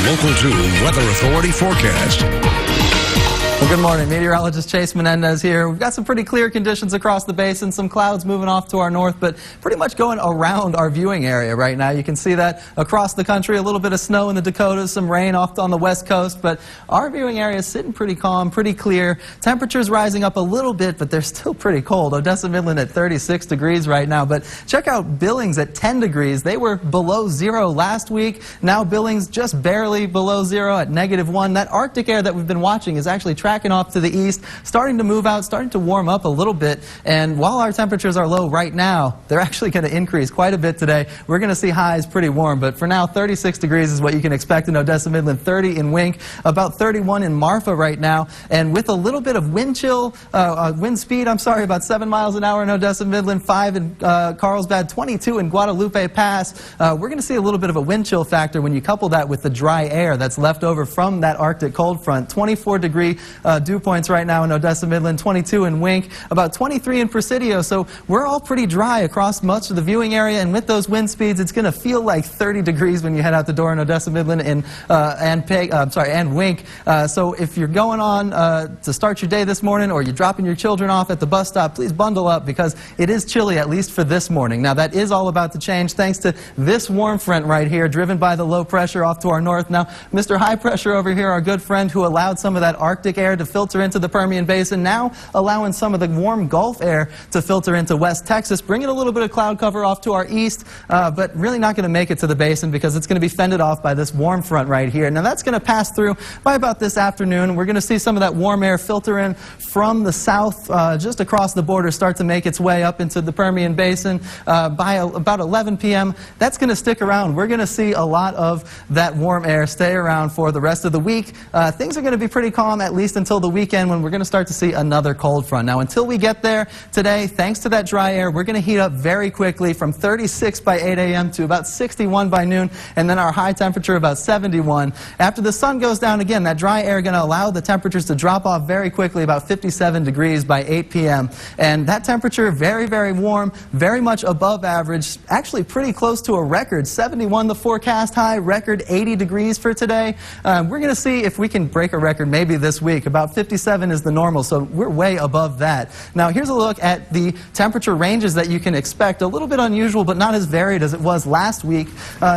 Local 2 Weather Authority forecast. Well, good morning. Meteorologist Chase Menendez here. We've got some pretty clear conditions across the basin, some clouds moving off to our north, but pretty much going around our viewing area right now. You can see that across the country, a little bit of snow in the Dakotas, some rain off on the west coast, but our viewing area is sitting pretty calm, pretty clear. Temperatures rising up a little bit, but they're still pretty cold. Odessa, Midland at 36 degrees right now, but check out Billings at 10 degrees. They were below zero last week. Now Billings just barely below zero at -1. That Arctic air that we've been watching is actually tracking off to the east, starting to move out, starting to warm up a little bit. And while our temperatures are low right now, they're actually going to increase quite a bit today. We're going to see highs pretty warm, but for now, 36 degrees is what you can expect in Odessa, Midland, 30 in Wink, about 31 in Marfa right now. And with a little bit of wind chill, wind speed, about 7 miles an hour in Odessa, Midland, 5 in Carlsbad, 22 in Guadalupe Pass. We're going to see a little bit of a wind chill factor when you couple that with the dry air that's left over from that Arctic cold front. 24-degree dew points right now in Odessa, Midland, 22 in Wink, about 23 in Presidio. So we're all pretty dry across much of the viewing area, and with those wind speeds, it's going to feel like 30 degrees when you head out the door in Odessa, Midland, and Wink. So if you're going on to start your day this morning, or you're dropping your children off at the bus stop, please bundle up because it is chilly, at least for this morning. Now that is all about to change thanks to this warm front right here, driven by the low pressure off to our north. Now, Mr. High Pressure over here, our good friend who allowed some of that Arctic air to filter into the Permian Basin, now allowing some of the warm Gulf air to filter into West Texas, bringing a little bit of cloud cover off to our east, but really not going to make it to the basin because it's going to be fended off by this warm front right here. Now that's going to pass through by about this afternoon. We're going to see some of that warm air filter in from the south, just across the border, start to make its way up into the Permian Basin by about 11 p.m. That's going to stick around. We're going to see a lot of that warm air stay around for the rest of the week. Things are going to be pretty calm, at least until the weekend, when we're going to start to see another cold front. Now, until we get there today, thanks to that dry air, we're going to heat up very quickly from 36 by 8 a.m. to about 61 by noon, and then our high temperature about 71. After the sun goes down again, that dry air going to allow the temperatures to drop off very quickly, about 57 degrees by 8 p.m. And that temperature, very, very warm, very much above average, actually pretty close to a record. 71 the forecast high, record 80 degrees for today. We're going to see if we can break a record maybe this week. About 57 is the normal, so we're way above that. Now here's a look at the temperature ranges that you can expect. A little bit unusual, but not as varied as it was last week.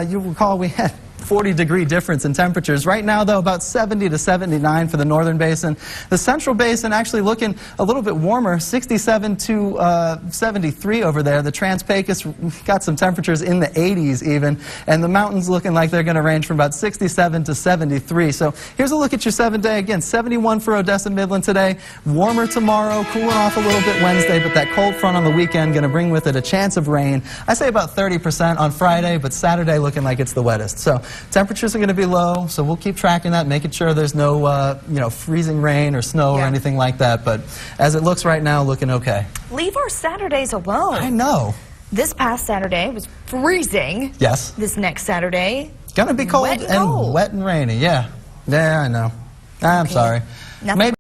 You'll recall we had 40-degree difference in temperatures. Right now, though, about 70 to 79 for the northern basin. The central basin actually looking a little bit warmer, 67 to 73 over there. The Trans-Pecos got some temperatures in the 80s even, and the mountains looking like they're going to range from about 67 to 73. So here's a look at your 7-day. Again, 71 for Odessa, Midland today. Warmer tomorrow, cooling off a little bit Wednesday, but that cold front on the weekend going to bring with it a chance of rain. I say about 30% on Friday, but Saturday looking like it's the wettest. So temperatures are going to be low, so we'll keep tracking that, making sure there's no freezing rain or snow or anything like that. But as it looks right now, looking okay. Leave our Saturdays alone. I know. This past Saturday was freezing. Yes. This next Saturday, gonna be cold and wet and rainy. Yeah. Yeah, I know. I'm sorry. Maybe